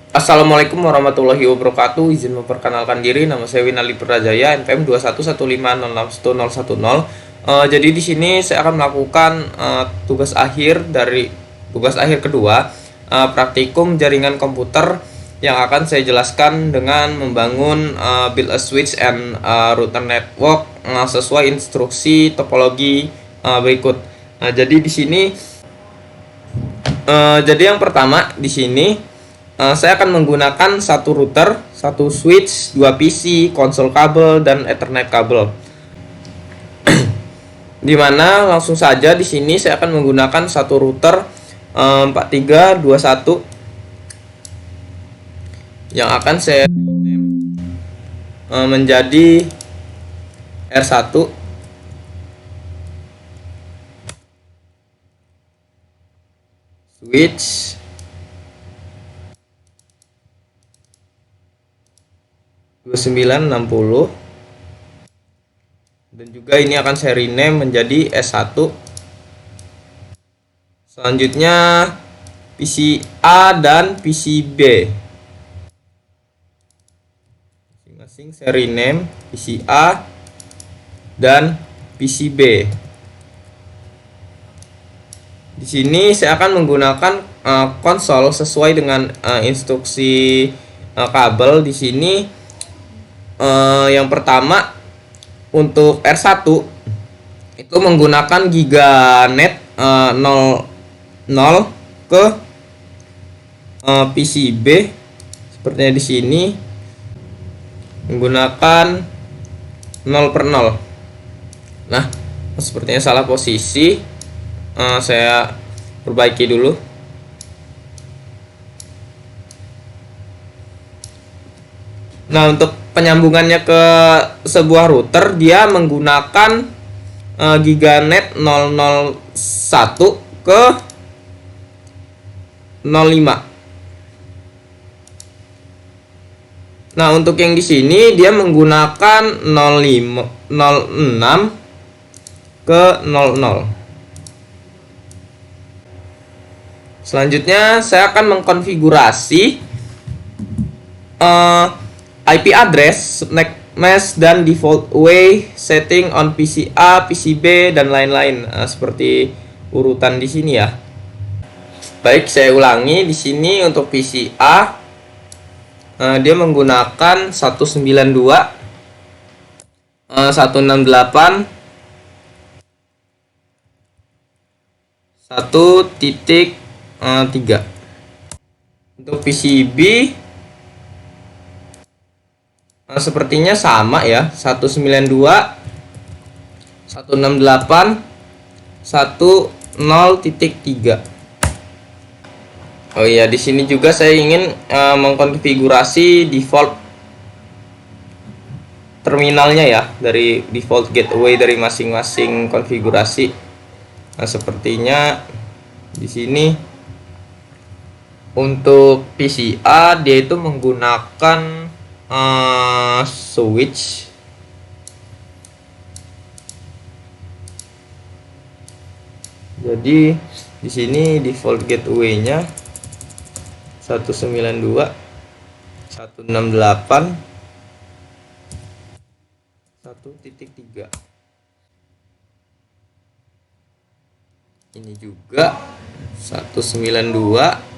Assalamualaikum warahmatullahi wabarakatuh. Izin memperkenalkan diri, nama saya Winali Purajaya, NPM 2115061010. Jadi di sini saya akan melakukan tugas akhir kedua, praktikum jaringan komputer yang akan saya jelaskan dengan membangun build a switch and router network sesuai instruksi topologi berikut. Jadi di sini jadi yang pertama di sini saya akan menggunakan satu router, satu switch, dua PC, konsol kabel, dan Ethernet kabel. Dimana langsung saja di sini saya akan menggunakan satu router 4321 yang akan saya rename menjadi R1 switch 2960, dan juga ini akan saya rename menjadi S1. Selanjutnya PC A dan PC B masing-masing saya rename PC A dan PC B. Di sini saya akan menggunakan konsol sesuai dengan instruksi kabel. Di sini yang pertama untuk R1 itu menggunakan giganet 00 ke PCB sepertinya di sini menggunakan 0/0. Nah, sepertinya salah posisi. Saya perbaiki dulu. Nah, untuk penyambungannya ke sebuah router dia menggunakan giganet 001 ke 05. Nah, untuk yang di sini dia menggunakan 06 ke 00. Selanjutnya saya akan mengkonfigurasi IP address, subnet mask, dan default way setting on PC A, PC B, dan lain-lain seperti urutan di sini ya. Baik, saya ulangi di sini untuk PC A dia menggunakan 192 168 1.3. Untuk PCB sepertinya sama ya, 192 168 10.3. Oh iya, di sini juga saya ingin mengkonfigurasi default terminalnya ya, dari default gateway dari masing-masing konfigurasi. Nah, sepertinya di sini untuk PCA dia itu menggunakan switch jadi di sini default gateway-nya 192 168 1.3. Ini juga 192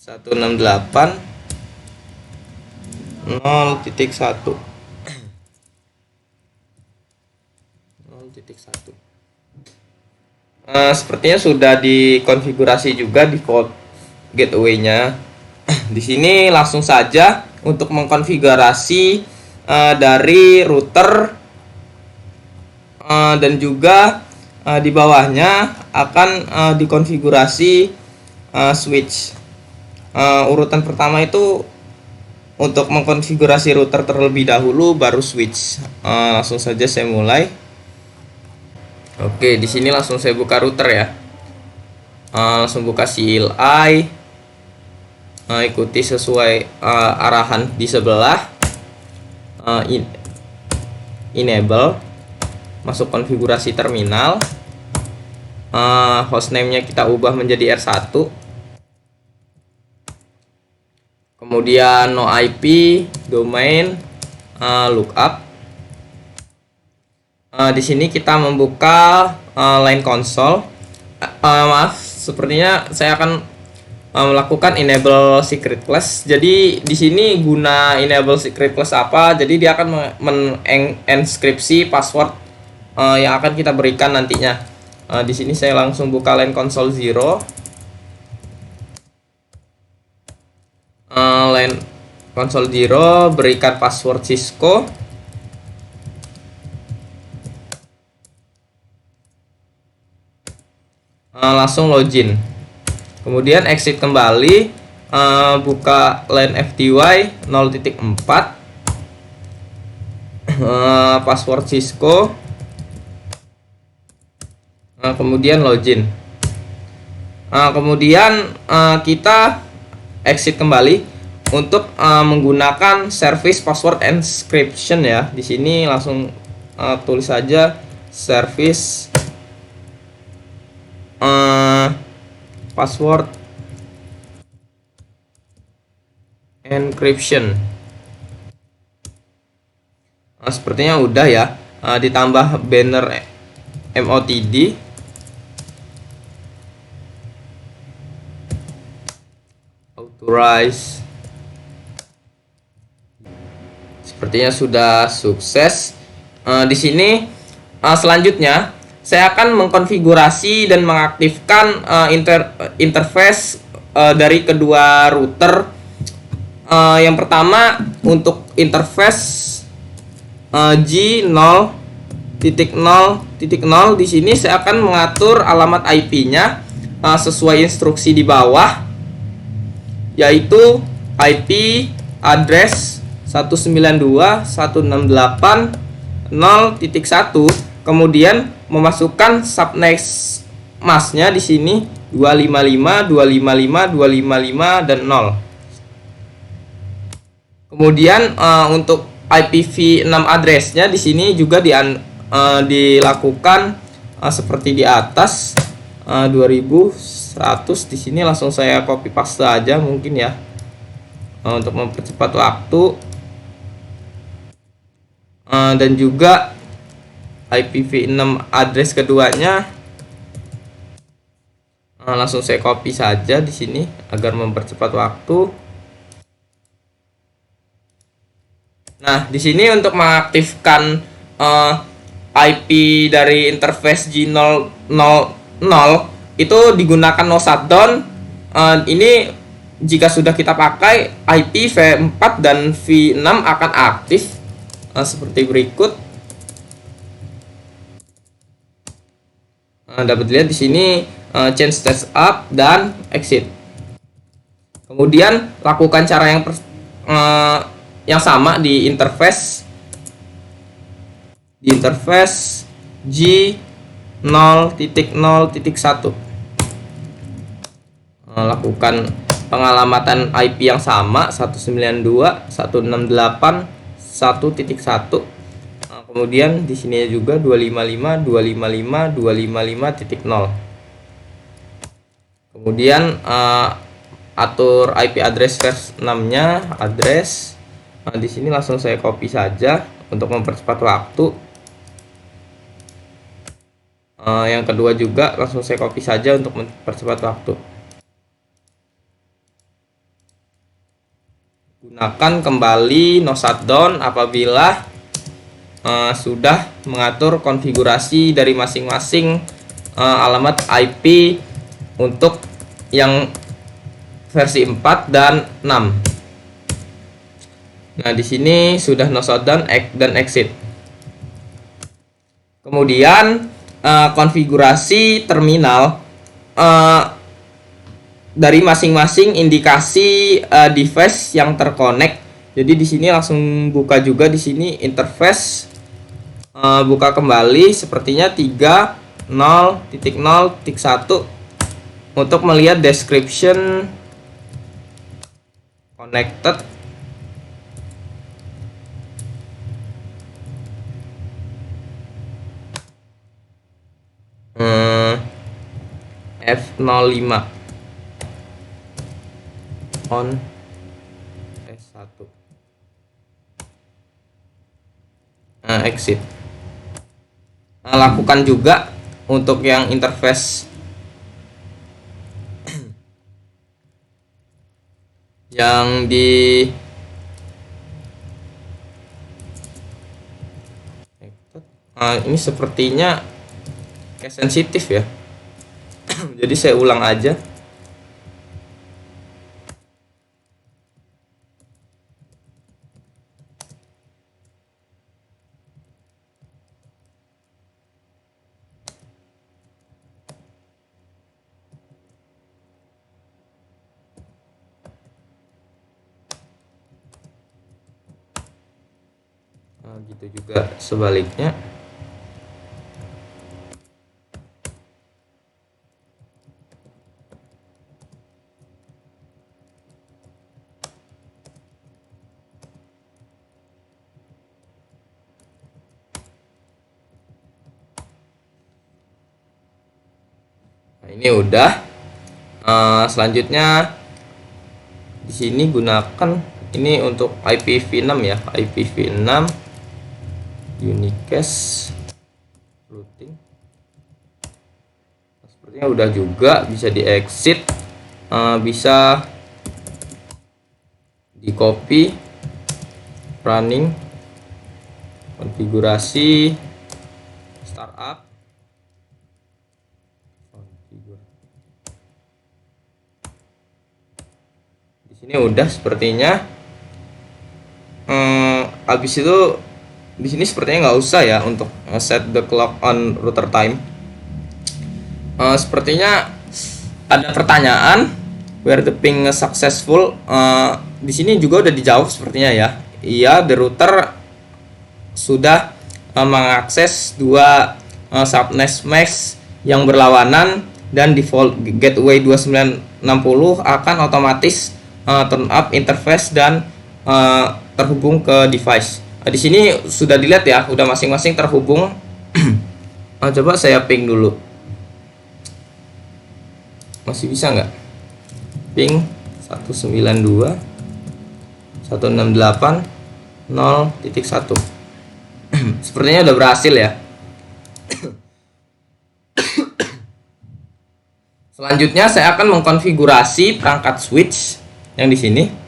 168 0.1. Sepertinya sudah dikonfigurasi juga default gateway-nya. Di sini langsung saja untuk mengkonfigurasi dari router dan juga di bawahnya akan dikonfigurasi switch. Urutan pertama itu untuk mengkonfigurasi router terlebih dahulu, baru switch. Langsung saja saya mulai. Oke, di sini langsung saya buka router ya. Langsung buka CLI. Ikuti sesuai arahan di sebelah. Enable. Masuk konfigurasi terminal. Hostname-nya kita ubah menjadi R1. kemudian no IP, domain, lookup. Di sini kita membuka line console. Maaf, sepertinya saya akan melakukan enable secret class. Jadi di sini guna enable secret class apa? Jadi dia akan menenskripsi password yang akan kita berikan nantinya. Di sini saya langsung buka line console 0. Line console 0, berikan password Cisco. Langsung login, kemudian exit kembali, buka line FTY 0.4, password Cisco, kemudian login. Kemudian kita exit kembali untuk menggunakan service password encryption ya. Di sini langsung tulis saja service password encryption. Sepertinya udah ya. Ditambah banner MOTD. Authorize. Sepertinya sudah sukses. Di sini selanjutnya saya akan mengkonfigurasi dan mengaktifkan interface dari kedua router. Yang pertama untuk interface G0.0.0, di sini saya akan mengatur alamat IP-nya sesuai instruksi di bawah, yaitu IP address 192.168.0.1, kemudian memasukkan subnet masknya di sini 255, 255, 255 dan 0. Kemudian untuk IPv6 addressnya di sini juga dilakukan seperti di atas, 2100. Di sini langsung saya copy paste aja mungkin ya, untuk mempercepat waktu. Dan juga IPv6 address keduanya langsung saya copy saja di sini agar mempercepat waktu. Nah, di sini untuk mengaktifkan IP dari interface G000 itu digunakan no shutdown. Ini jika sudah kita pakai, IP V4 dan V6 akan aktif seperti berikut. Dapat dilihat di sini change stage up dan exit. Kemudian lakukan cara yang sama di interface G0.0.1. Lakukan pengalamatan IP yang sama 192.168.1.1. Kemudian di sini juga 255, 255, 255.0. Kemudian atur IP address versi 6-nya, address. Di sini langsung saya copy saja untuk mempercepat waktu. Yang kedua juga langsung saya copy saja untuk mempercepat waktu. Gunakan kembali no shutdown apabila sudah mengatur konfigurasi dari masing-masing alamat IP untuk yang versi 4 dan 6. Nah, di sini sudah no shutdown dan exit. Kemudian konfigurasi terminal dari masing-masing indikasi device yang terkonek. Jadi di sini langsung buka juga di sini interface, buka kembali sepertinya 3.0.0.1 untuk melihat description connected. F05 on exit. Lakukan juga untuk yang interface yang di ini sepertinya kayak sensitif ya. Jadi saya ulang aja. Gitu juga sebaliknya. Nah, ini udah. Selanjutnya di sini gunakan ini untuk IPv6 ya, IPv6 unicast routing. Sepertinya udah juga, bisa di exit, bisa di copy, running, konfigurasi, startup, di sini udah sepertinya. Habis itu di sini sepertinya nggak usah ya untuk set the clock on router time. Sepertinya ada pertanyaan where the ping successful. Di sini juga udah dijawab sepertinya ya. Iya, the router sudah mengakses dua subnet mesh yang berlawanan dan default gateway 2960 akan otomatis turn up interface dan terhubung ke device. Di sini sudah dilihat ya, udah masing-masing terhubung. Coba saya ping dulu. Masih bisa nggak? Ping 192.168.0.1. Sepertinya udah berhasil ya. Selanjutnya saya akan mengkonfigurasi perangkat switch yang di sini.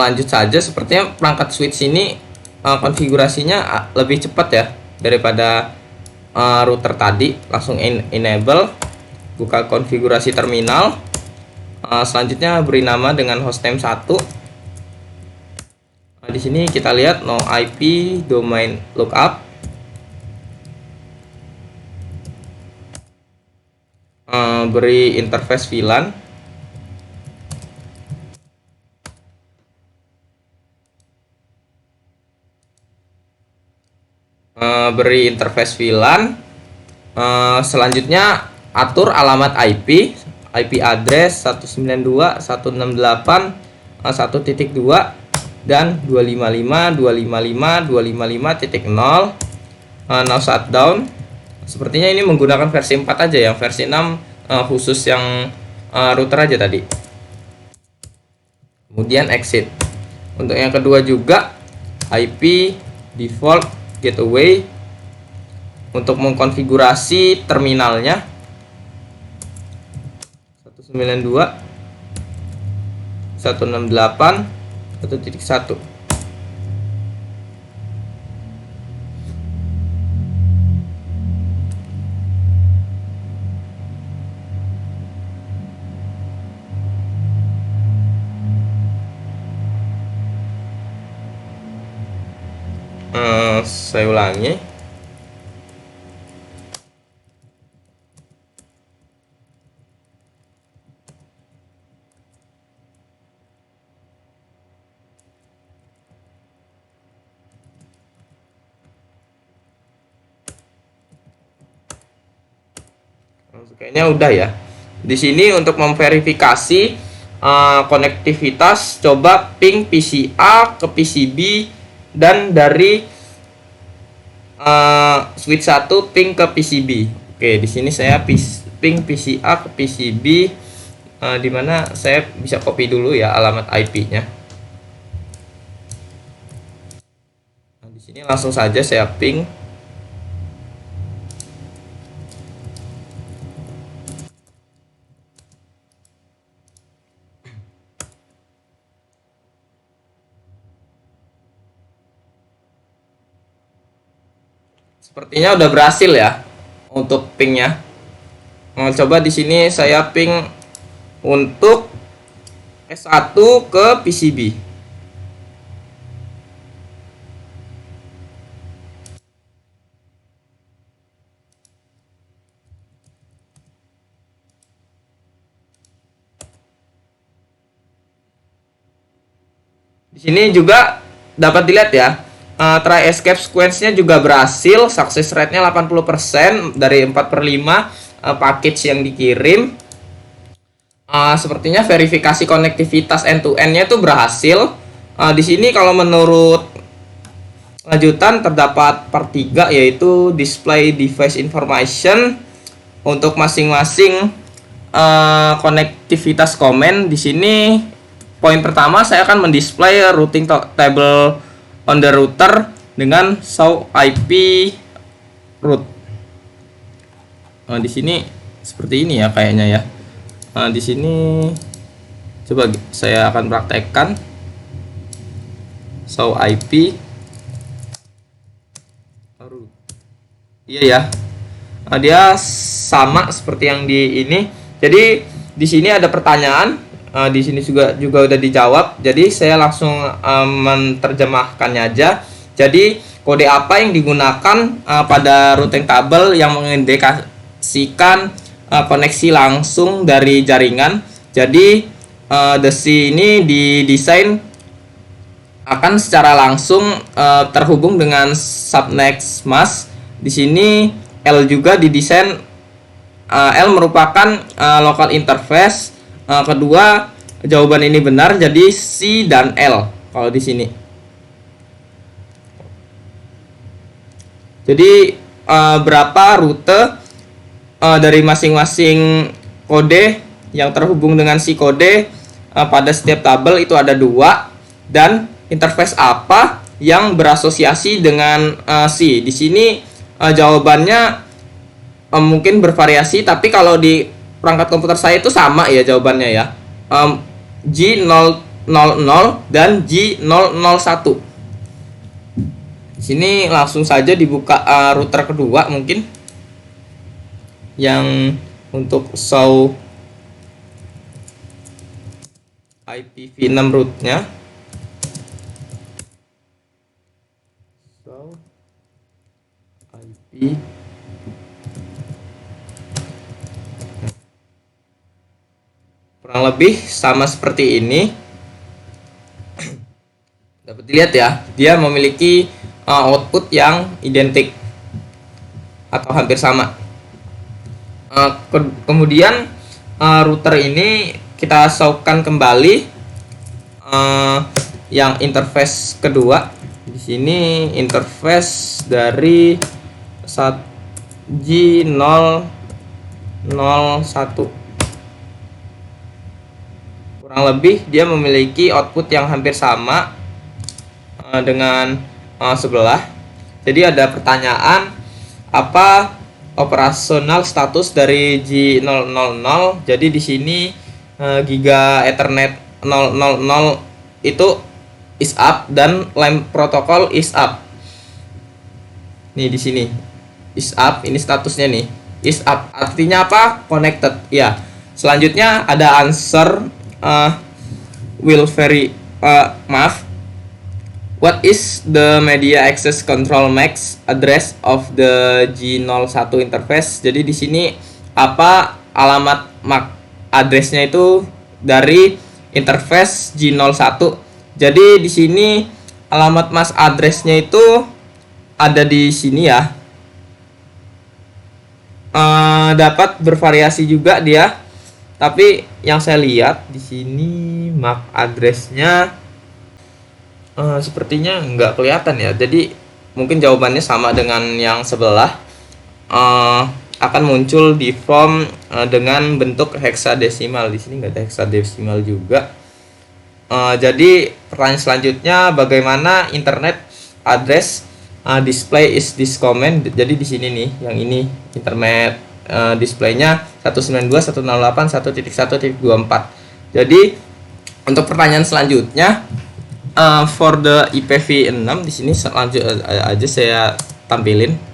Lanjut saja, sepertinya perangkat switch ini konfigurasinya lebih cepat ya daripada router tadi. Langsung enable, buka konfigurasi terminal. Selanjutnya beri nama dengan hostname 1. Di sini kita lihat no IP domain lookup. Beri interface VLAN. Beri interface VLAN. Selanjutnya atur alamat IP address 192.168.1.2 dan 255.255.255.0. Now shutdown. Sepertinya ini menggunakan versi 4 aja, yang versi 6 khusus yang router aja tadi. Kemudian exit. Untuk yang kedua juga IP default gateway. Untuk mengkonfigurasi terminalnya 192.168.1.1. Saya ulangi. Kayaknya udah ya. Di sini untuk memverifikasi konektivitas, coba ping PCA ke PCB dan dari switch 1 ping ke PCB. Oke, di sini saya ping PCA ke PCB dimana saya bisa copy dulu ya alamat IP-nya. Nah, di sini langsung saja saya ping. Sepertinya udah berhasil ya untuk pingnya. Coba di sini saya ping untuk S1 ke PCB. Di sini juga dapat dilihat ya, try escape sequence-nya juga berhasil, success rate-nya 80% dari 4/5 package yang dikirim. Sepertinya verifikasi konektivitas end to end-nya itu berhasil. Di sini kalau menurut lanjutan terdapat part 3 yaitu display device information untuk masing-masing konektivitas komen. Di sini poin pertama saya akan mendisplay routing table on the router dengan show IP route. Di sini seperti ini ya kayaknya ya. Di sini coba saya akan praktekkan show IP. Iya ya. Dia sama seperti yang di ini. Jadi di sini ada pertanyaan. Di sini juga udah dijawab. Jadi saya langsung menerjemahkannya aja. Jadi kode apa yang digunakan pada routing table yang mengindikasikan koneksi langsung dari jaringan. Jadi DESI ini didesain akan secara langsung terhubung dengan subnext mask. Di sini L juga didesain. L merupakan local interface. Kedua, jawaban ini benar, jadi C dan L kalau di sini. Jadi berapa rute dari masing-masing kode yang terhubung dengan si kode pada setiap tabel itu ada 2, dan interface apa yang berasosiasi dengan C. Di sini jawabannya mungkin bervariasi, tapi kalau di perangkat komputer saya itu sama ya jawabannya ya. G000 dan G001. Di sini langsung saja dibuka router kedua mungkin yang untuk show IPv6 route-nya. Show IP kurang lebih sama seperti ini. Dapat dilihat ya, dia memiliki output yang identik atau hampir sama. Kemudian router ini kita showkan kembali yang interface kedua. Di sini interface dari G001. Kurang lebih dia memiliki output yang hampir sama dengan sebelah. Jadi ada pertanyaan, apa operasional status dari G000? Jadi di sini Giga Ethernet 000 itu is up dan LAN protokol is up. Nih di sini is up, ini statusnya nih is up. Artinya apa? Connected. Ya. Selanjutnya ada answer what is the media access control MAC address of the G01 interface? Jadi di sini apa alamat MAC addressnya itu dari interface G01. Jadi di sini alamat MAC addressnya itu ada di sini ya. Dapat bervariasi juga dia. Tapi yang saya lihat di sini MAC addressnya sepertinya nggak kelihatan ya. Jadi mungkin jawabannya sama dengan yang sebelah. akan muncul di form dengan bentuk heksadesimal. Di sini nggak ada heksadesimal juga. Jadi pertanyaan selanjutnya, bagaimana internet address display is this comment? Jadi di sini nih, yang ini internet displaynya 192.168.1.1.24. Jadi untuk pertanyaan selanjutnya, for the IPv6 di sini selanjutnya aja saya tampilin.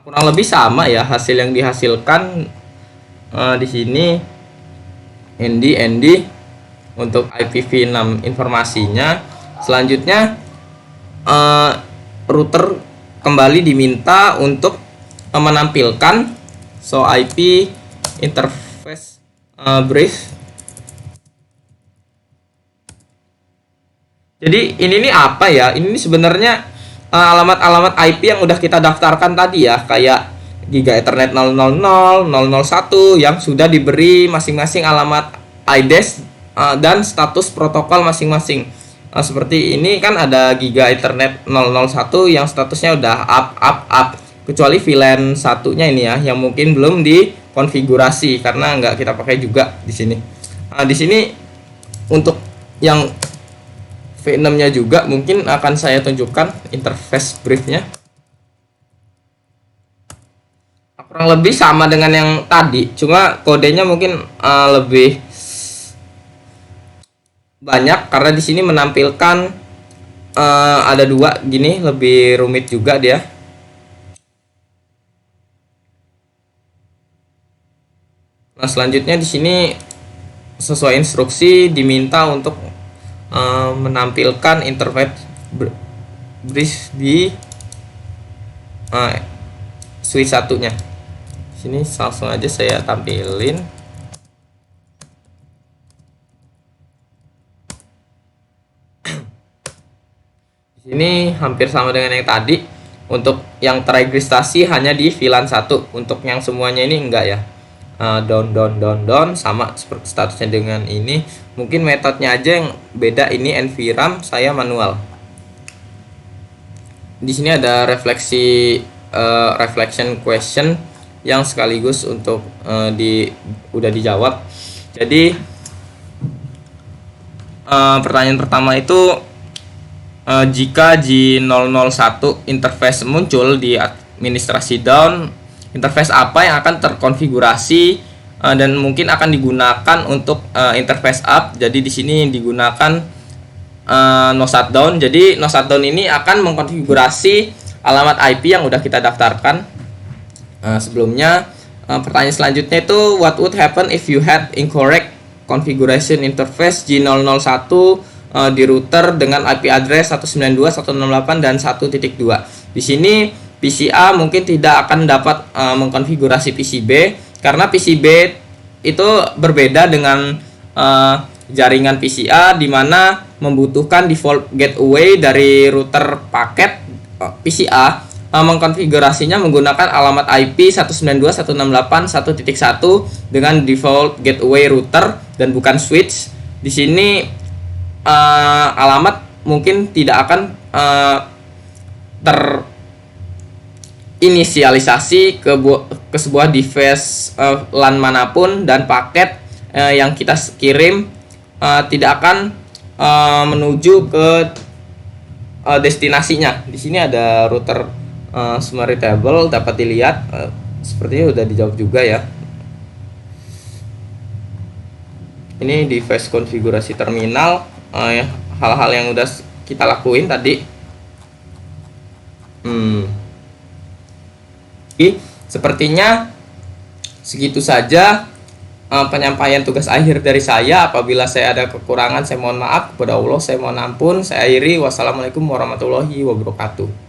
Kurang lebih sama ya hasil yang dihasilkan di sini. ND untuk IPv6 informasinya. Selanjutnya router kembali diminta untuk menampilkan IP interface brief. Jadi ini nih apa ya? Ini sebenarnya alamat-alamat IP yang udah kita daftarkan tadi ya, kayak Giga Ethernet 000, 001 yang sudah diberi masing-masing alamat IDES dan status protokol masing-masing. Seperti ini kan ada Giga Ethernet 001 yang statusnya udah up, kecuali VLAN satunya ini ya yang mungkin belum dikonfigurasi karena nggak kita pakai juga di sini. Di sini untuk yang V6-nya juga mungkin akan saya tunjukkan interface briefnya. Kurang lebih sama dengan yang tadi, cuma kodenya mungkin lebih banyak karena di sini menampilkan ada dua gini, lebih rumit juga dia. Nah, selanjutnya di sini sesuai instruksi diminta untuk menampilkan interface brief di switch satunya. Sini langsung aja saya tampilin. Ini hampir sama dengan yang tadi. Untuk yang terregistrasi hanya di VLAN 1. Untuk yang semuanya ini enggak ya. Down sama seperti statusnya dengan ini. Mungkin metodenya aja yang beda, ini NVRAM, saya manual. Di sini ada reflection question yang sekaligus untuk udah dijawab. Jadi pertanyaan pertama itu jika G001 interface muncul di administrasi down, interface apa yang akan terkonfigurasi dan mungkin akan digunakan untuk interface up. Jadi di sini digunakan no shutdown. Jadi no shutdown ini akan mengkonfigurasi alamat IP yang udah kita daftarkan sebelumnya. Pertanyaan selanjutnya itu what would happen if you had incorrect configuration interface G001 di router dengan IP address 192.168 dan 1.2. Di sini PCA mungkin tidak akan dapat mengkonfigurasi PCB karena PCB itu berbeda dengan jaringan PCA, di mana membutuhkan default gateway dari router paket PCA mengkonfigurasinya menggunakan alamat IP 192.168.1.1 dengan default gateway router dan bukan switch. Di sini alamat mungkin tidak akan terinisialisasi ke sebuah device LAN manapun, dan paket yang kita kirim tidak akan menuju ke destinasinya. Di sini ada router summary table, dapat dilihat sepertinya udah dijawab juga ya. Ini device konfigurasi terminal, hal-hal yang udah kita lakuin tadi. Sepertinya segitu saja penyampaian tugas akhir dari saya. Apabila saya ada kekurangan, saya mohon maaf. Kepada Allah saya mohon ampun. Saya akhiri. Wassalamualaikum warahmatullahi wabarakatuh.